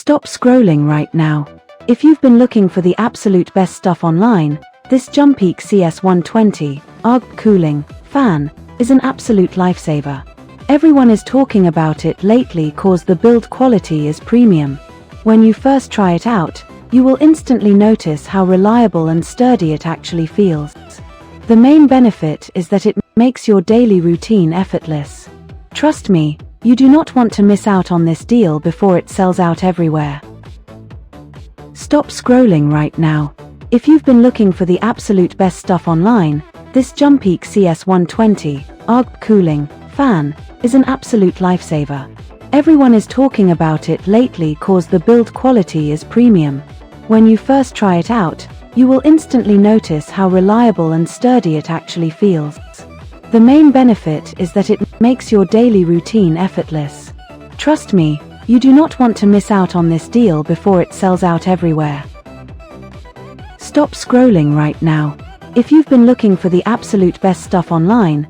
Stop scrolling right now. If you've been looking for the absolute best stuff online, this JUMPEAK CS120 ARGB cooling fan is an absolute lifesaver. Everyone is talking about it lately cause the build quality is premium. When you first try it out, you will instantly notice how reliable and sturdy it actually feels. The main benefit is that it makes your daily routine effortless. Trust me, you do not want to miss out on this deal before it sells out everywhere. Stop scrolling right now. If you've been looking for the absolute best stuff online, this JUMPEAK CS120 ARGB cooling fan is an absolute lifesaver. Everyone is talking about it lately cause the build quality is premium. When you first try it out, you will instantly notice how reliable and sturdy it actually feels. The main benefit is that it makes your daily routine effortless. Trust me, you do not want to miss out on this deal before it sells out everywhere. Stop scrolling right now. If you've been looking for the absolute best stuff online,